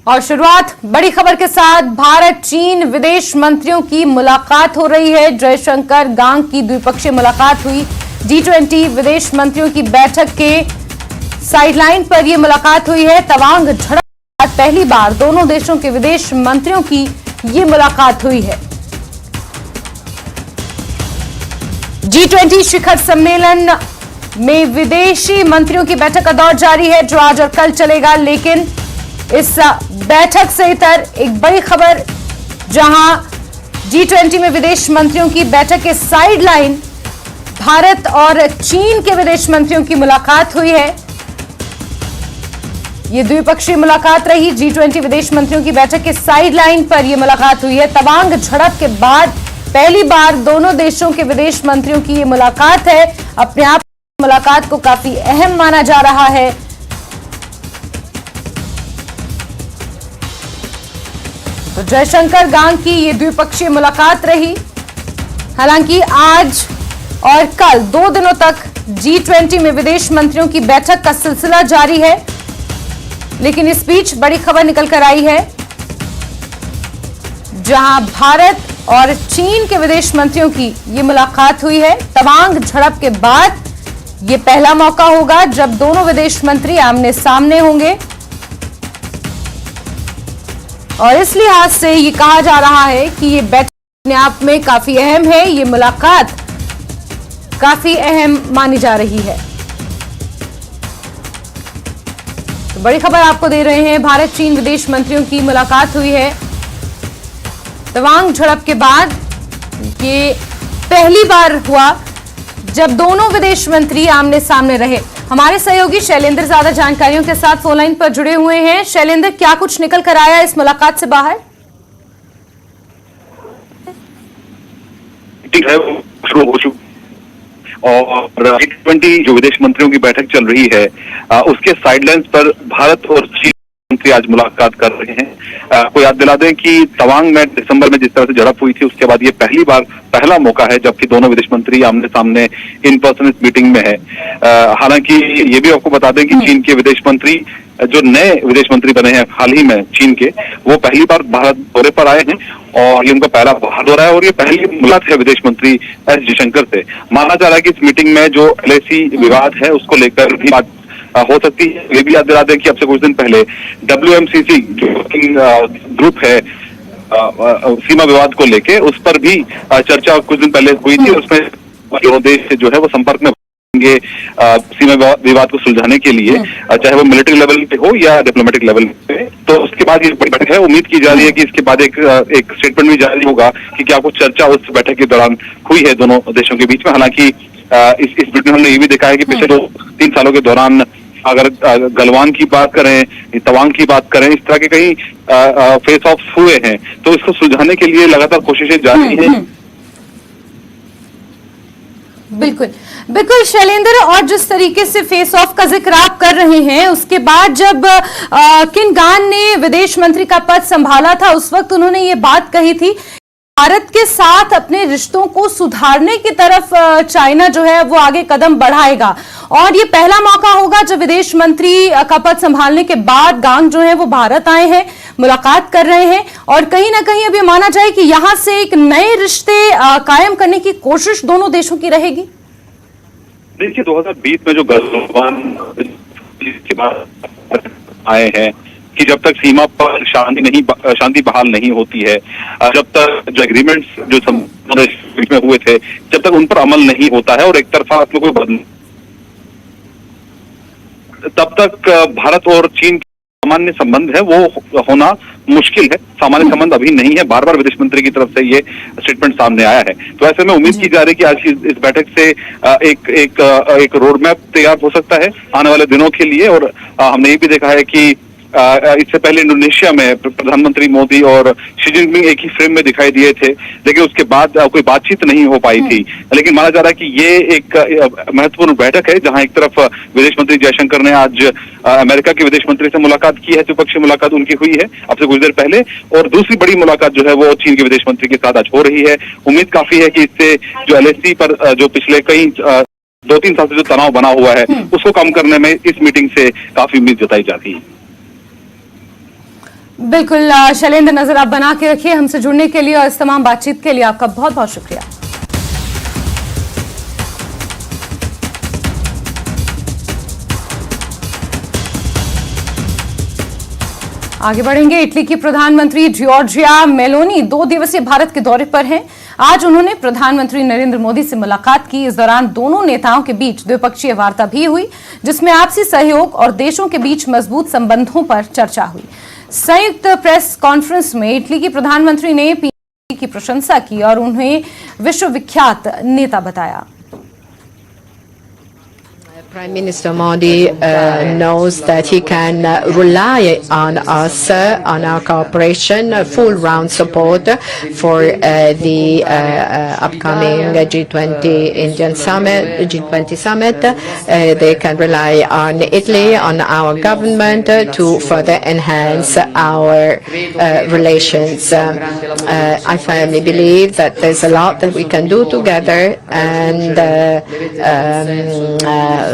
और शुरुआत बड़ी खबर के साथ भारत चीन विदेश मंत्रियों की मुलाकात हो रही है। जयशंकर गांग की द्विपक्षीय मुलाकात हुई। G20 विदेश मंत्रियों की बैठक के साइडलाइन पर यह मुलाकात हुई है। तवांग झड़प के बाद पहली बार दोनों देशों के विदेश मंत्रियों की यह मुलाकात हुई है। G20 शिखर सम्मेलन में विदेशी मंत्रियों की बैठक का दौर जारी है, जो आज और कल चलेगा। लेकिन इस बैठक से इतर एक बड़ी खबर, जहां G20 में विदेश मंत्रियों की बैठक के साइडलाइन भारत और चीन के विदेश मंत्रियों की मुलाकात हुई है। यह द्विपक्षीय मुलाकात रही। G20 विदेश मंत्रियों की बैठक के साइडलाइन पर यह मुलाकात हुई है। तवांग झड़प के बाद पहली बार दोनों देशों के विदेश मंत्रियों की यह मुलाकात है। अपने आप मुलाकात को काफी अहम माना जा रहा है। तो जयशंकर गांग की यह द्विपक्षीय मुलाकात रही। हालांकि आज और कल 2 दिनों तक G20 में विदेश मंत्रियों की बैठक का सिलसिला जारी है। लेकिन इस बीच बड़ी खबर निकल कर आई है, जहां भारत और चीन के विदेश मंत्रियों की यह मुलाकात हुई है। तवांग झड़प के बाद यह पहला मौका होगा जब दोनों विदेश मंत्री आमने सामने होंगे, और इस लिहाज से यह कहा जा रहा है कि यह बैठक अपने आप में काफी अहम है। यह मुलाकात काफी अहम मानी जा रही है। तो बड़ी खबर आपको दे रहे हैं, भारत चीन विदेश मंत्रियों की मुलाकात हुई है। तवांग झड़प के बाद ये पहली बार हुआ जब दोनों विदेश मंत्री आमने सामने रहे। हमारे सहयोगी शैलेंद्र ज्यादा जानकारियों के साथ फोन लाइन पर जुड़े हुए हैं। शैलेंद्र, क्या कुछ निकल कर आया इस मुलाकात से बाहर? है वो शुरू हो चुकी और G20 जो विदेश मंत्रियों की बैठक चल रही है, उसके साइडलाइंस पर भारत और चीन मंत्री आज मुलाकात कर रहे हैं। आपको याद दिला दें कि तवांग में दिसंबर में जिस तरह से झड़प हुई थी, उसके बाद ये पहला मौका है जबकि दोनों विदेश मंत्री आमने सामने इन पर्सन इस मीटिंग में है। हालांकि ये भी आपको बता दें कि चीन के विदेश मंत्री, जो नए विदेश मंत्री बने हैं हाल ही में चीन के, वो पहली बार भारत दौरे पर आए हैं और ये उनका पहला भारत दौरा है और ये पहली मुलाकात है विदेश मंत्री एस जयशंकर से। माना जा रहा है कि इस मीटिंग में जो LAC विवाद है उसको लेकर भी बात हो सकती है। ये भी याद दिला दें कि अब से कुछ दिन पहले WMCC जो ग्रुप है सीमा विवाद को लेके, उस पर भी चर्चा कुछ दिन पहले हुई थी। उसमें दोनों देश जो है वो संपर्क में सीमा विवाद को सुलझाने के लिए, चाहे वो मिलिट्री लेवल पे हो या डिप्लोमेटिक लेवल पे। तो उसके बाद ये बैठक है। उम्मीद की जा रही है कि इसके बाद एक स्टेटमेंट भी जारी होगा कि क्या कुछ चर्चा उस बैठक के दौरान हुई है दोनों देशों के बीच में। हालांकि इस मीटिंग में हमने ये भी देखा है कि पिछले 2-3 सालों के दौरान अगर गलवान की बात करें, तवांग की बात करें, इस तरह के कई फेस ऑफ हुए हैं। तो इसको सुलझाने के लिए लगातार कोशिशें जारी हैं। बिल्कुल शैलेंद्र, और जिस तरीके से फेस ऑफ का जिक्र आप कर रहे हैं, उसके बाद जब किन गान ने विदेश मंत्री का पद संभाला था, उस वक्त उन्होंने ये बात कही थी, भारत के साथ अपने रिश्तों को सुधारने की तरफ चाइना जो है वो आगे कदम बढ़ाएगा। और ये पहला मौका होगा जब विदेश मंत्री का पद संभालने के बाद गांग जो है वो भारत आए हैं, मुलाकात कर रहे हैं, और कहीं ना कहीं अभी माना जाए कि यहां से एक नए रिश्ते कायम करने की कोशिश दोनों देशों की रहेगी। देखिए, 2020 में जो गलवान के बाद आए हैं कि जब तक सीमा पर शांति बहाल नहीं होती है, जब तक जो एग्रीमेंट्स जो में हुए थे, जब तक उन पर अमल नहीं होता है और एक तरफा कोई बदल, तब तक भारत और चीन के सामान्य संबंध है वो होना मुश्किल है। सामान्य संबंध अभी नहीं है। बार बार विदेश मंत्री की तरफ से ये स्टेटमेंट सामने आया है। तो ऐसे में उम्मीद की जा रही है कि आज की इस बैठक से एक रोड मैप तैयार हो सकता है आने वाले दिनों के लिए। और हमने ये भी देखा है कि इससे पहले इंडोनेशिया में प्रधानमंत्री मोदी और शी जिनपिंग एक ही फ्रेम में दिखाई दिए थे, लेकिन उसके बाद कोई बातचीत नहीं हो पाई थी। लेकिन माना जा रहा है कि ये एक महत्वपूर्ण बैठक है, जहां एक तरफ विदेश मंत्री जयशंकर ने आज अमेरिका के विदेश मंत्री से मुलाकात की है, द्विपक्षीय मुलाकात उनकी हुई है अब से कुछ देर पहले, और दूसरी बड़ी मुलाकात जो है वो चीन के विदेश मंत्री के साथ आज हो रही है। उम्मीद काफी है कि इससे जो LAC पर जो पिछले कई 2-3 साल से जो तनाव बना हुआ है उसको कम करने में इस मीटिंग से काफी उम्मीद जताई जाती है। बिल्कुल शैलेंद्र, नजर आप बना के रखिए। हमसे जुड़ने के लिए और इस तमाम बातचीत के लिए आपका बहुत बहुत शुक्रिया। आगे बढ़ेंगे। इटली की प्रधानमंत्री जॉर्जिया मेलोनी 2 दिवसीय भारत के दौरे पर हैं। आज उन्होंने प्रधानमंत्री नरेंद्र मोदी से मुलाकात की। इस दौरान दोनों नेताओं के बीच द्विपक्षीय वार्ता भी हुई, जिसमें आपसी सहयोग और देशों के बीच मजबूत संबंधों पर चर्चा हुई। संयुक्त प्रेस कॉन्फ्रेंस में इटली की प्रधानमंत्री ने पीएम की प्रशंसा की और उन्हें विश्वविख्यात नेता बताया। Prime Minister Modi knows that he can rely on us, on our cooperation, full round support for the upcoming G20 Indian Summit, G20 Summit. They can rely on Italy, on our government to further enhance our relations. I firmly believe that there's a lot that we can do together, and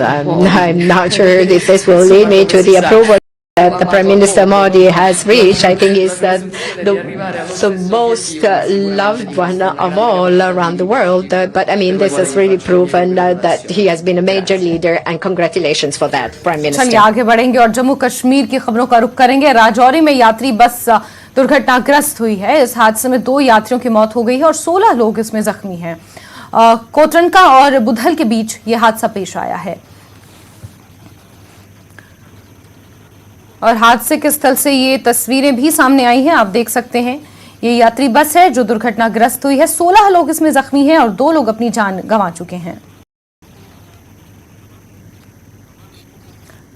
I'm not sure if this will lead me to the approval that the Prime Minister Modi has reached. I think he's the most loved one of all around the world. But I mean, this has really proven that he has been a major leader, and congratulations for that, Prime Minister. चलिए आगे बढ़ेंगे और जम्मू कश्मीर की खबरों का रुख करेंगे। राजौरी में यात्री बस दुर्घटनाग्रस्त हुई है। इस हादसे में 2 यात्रियों की मौत हो गई है और 16 लोग इसमें जख्मी हैं। कोटरनका और बुधल के बीच यह हादसा पेश आया है और हादसे के स्थल से ये तस्वीरें भी सामने आई हैं। आप देख सकते हैं, ये यात्री बस है जो दुर्घटनाग्रस्त हुई है। 16 लोग इसमें जख्मी हैं और 2 लोग अपनी जान गंवा चुके हैं।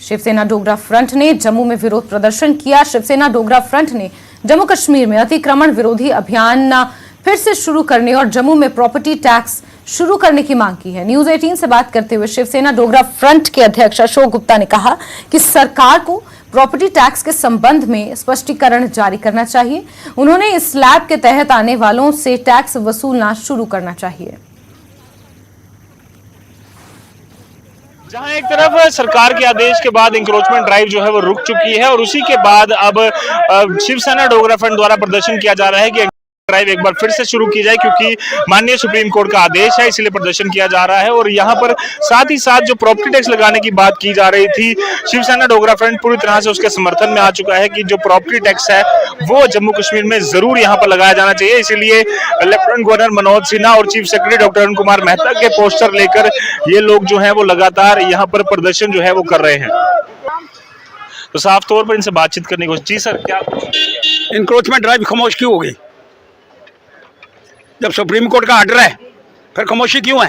शिवसेना डोगरा फ्रंट ने जम्मू में विरोध प्रदर्शन किया। शिवसेना डोगरा फ्रंट ने जम्मू कश्मीर में अतिक्रमण विरोधी अभियान फिर से शुरू करने और जम्मू में प्रॉपर्टी टैक्स शुरू करने की मांग की है। न्यूज 18 से बात करते हुए शिवसेना डोगरा फ्रंट के अध्यक्ष अशोक गुप्ता ने कहा कि सरकार को प्रॉपर्टी टैक्स के संबंध में स्पष्टीकरण जारी करना चाहिए। उन्होंने इस स्लैब के तहत आने वालों से टैक्स वसूलना शुरू करना चाहिए। जहां एक तरफ सरकार के आदेश के बाद इंक्रोचमेंट ड्राइव जो है वो रुक चुकी है और उसी के बाद अब शिवसेना डोगरा फ्रंट द्वारा प्रदर्शन किया जा रहा है कि ड्राइव एक बार फिर से शुरू की जाए, क्योंकि माननीय सुप्रीम कोर्ट का आदेश है, इसलिए प्रदर्शन किया जा रहा है। और यहाँ पर साथ ही साथ जो प्रॉपर्टी टैक्स लगाने की बात की जा रही थी, शिवसेना डोगरा फ्रंट पूरी तरह से उसके समर्थन में आ चुका है कि जो प्रॉपर्टी टैक्स है वो जम्मू कश्मीर में जरूर यहाँ पर लगाया जाना चाहिए। इसीलिए लेफ्टिनेंट गवर्नर मनोज सिन्हा और chief secretary doctor Arun Kumar Mehta के पोस्टर लेकर ये लोग जो है वो लगातार यहाँ पर प्रदर्शन जो है वो कर रहे हैं। तो साफ तौर पर इनसे बातचीत करने को। जी सर, क्या इंक्रोचमेंट ड्राइव खामोश क्यों हो गई? जब सुप्रीम कोर्ट का ऑर्डर है फिर खामोशी क्यों है?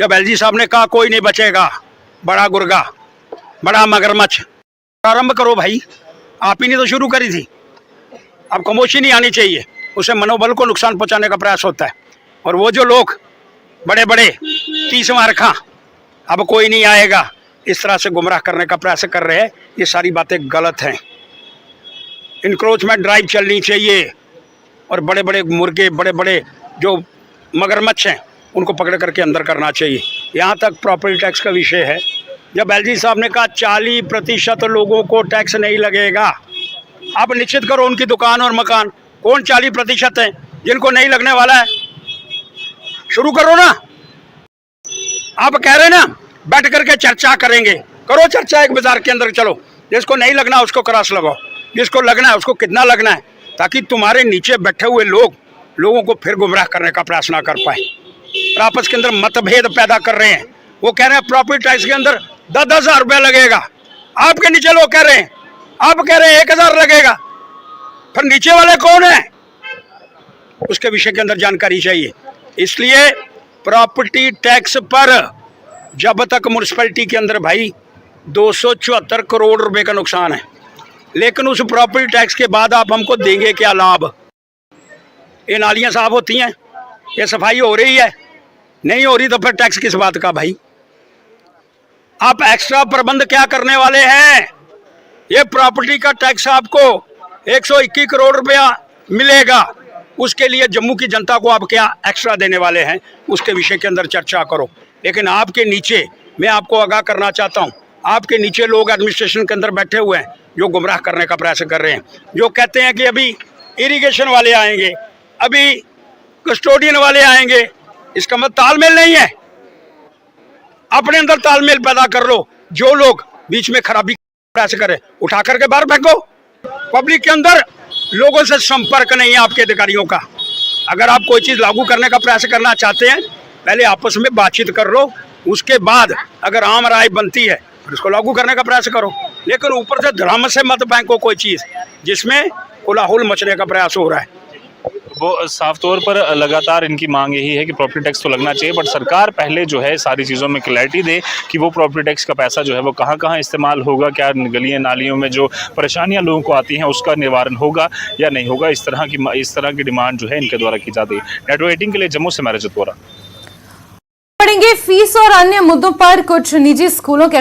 जब एलजी साहब ने कहा कोई नहीं बचेगा, बड़ा गुर्गा, बड़ा मगरमच्छ, प्रारंभ करो भाई। आप ही ने तो शुरू करी थी। अब खामोशी नहीं आनी चाहिए, उससे मनोबल को नुकसान पहुंचाने का प्रयास होता है। और वो जो लोग बड़े बड़े 30वां रखा, अब कोई नहीं आएगा, इस तरह से गुमराह करने का प्रयास कर रहे हैं, ये सारी बातें गलत हैं। इंक्रोचमेंट ड्राइव चलनी चाहिए और बड़े बड़े मुर्गे, बड़े बड़े जो मगरमच्छ हैं उनको पकड़ करके अंदर करना चाहिए। यहाँ तक प्रॉपर्टी टैक्स का विषय है, जब एलजी साहब ने कहा 40% लोगों को टैक्स नहीं लगेगा, आप निश्चित करो उनकी दुकान और मकान। कौन 40% हैं जिनको नहीं लगने वाला है? शुरू करो ना। आप कह रहे ना बैठ करके चर्चा करेंगे, करो चर्चा एक बाजार के अंदर। चलो, जिसको नहीं लगना उसको क्रॉस लगाओ, जिसको लगना है उसको कितना लगना है, ताकि तुम्हारे नीचे बैठे हुए लोगों को फिर गुमराह करने का प्रयास ना कर पाए और आपस के अंदर मतभेद पैदा कर रहे हैं। वो कह रहे हैं प्रॉपर्टी टैक्स के अंदर 10,000 रुपया लगेगा, आपके नीचे लोग कह रहे हैं, आप कह रहे हैं 1,000 लगेगा। फिर नीचे वाले कौन है? उसके विषय के अंदर जानकारी चाहिए। इसलिए प्रॉपर्टी टैक्स पर जब तक म्यूनिसिपैलिटी के अंदर भाई 274 करोड़ रुपए का नुकसान है, लेकिन उस प्रॉपर्टी टैक्स के बाद आप हमको देंगे क्या लाभ? ये नालियां साफ होती हैं, ये सफाई हो रही है, नहीं हो रही तो फिर टैक्स किस बात का भाई? आप एक्स्ट्रा प्रबंध क्या करने वाले हैं? ये प्रॉपर्टी का टैक्स आपको 121 करोड़ रुपया मिलेगा, उसके लिए जम्मू की जनता को आप क्या एक्स्ट्रा देने वाले हैं, उसके विषय के अंदर चर्चा करो। लेकिन आपके नीचे मैं आपको आगाह करना चाहता हूँ, आपके नीचे लोग एडमिनिस्ट्रेशन के अंदर बैठे हुए हैं, जो गुमराह करने का प्रयास कर रहे हैं, जो कहते हैं कि अभी इरिगेशन वाले आएंगे, अभी कस्टोडियन वाले आएंगे। इसका मतलब तालमेल नहीं है। अपने अंदर तालमेल पैदा कर लो। जो लोग बीच में खराबी प्रयास करें, उठा करके बाहर फेंको। पब्लिक के अंदर लोगों से संपर्क नहीं है आपके अधिकारियों का। अगर आप कोई चीज लागू करने का प्रयास करना चाहते हैं, पहले आपस में बातचीत कर लो, उसके बाद अगर आम राय बनती है फिर उसको लागू करने का प्रयास करो। लेकिन ऊपर से धड़ाम से मत फेंको कोई चीज जिसमें कोलाहल मचने का प्रयास हो रहा है। वो साफ तौर पर लगातार इनकी मांग यही है कि प्रॉपर्टी टैक्स तो लगना चाहिए, बट सरकार पहले जो है सारी चीज़ों में क्लैरिटी दे कि वो प्रॉपर्टी टैक्स का पैसा जो है वो कहाँ कहाँ इस्तेमाल होगा, क्या गलियाँ नालियों में जो परेशानियां लोगों को आती हैं उसका निवारण होगा या नहीं होगा। इस तरह की डिमांड जो है इनके द्वारा की जाती है। नेटवर्क 18 के लिए जम्मू से मैं रजत वोरा। पढ़ेंगे फीस और अन्य मुद्दों पर कुछ निजी स्कूलों के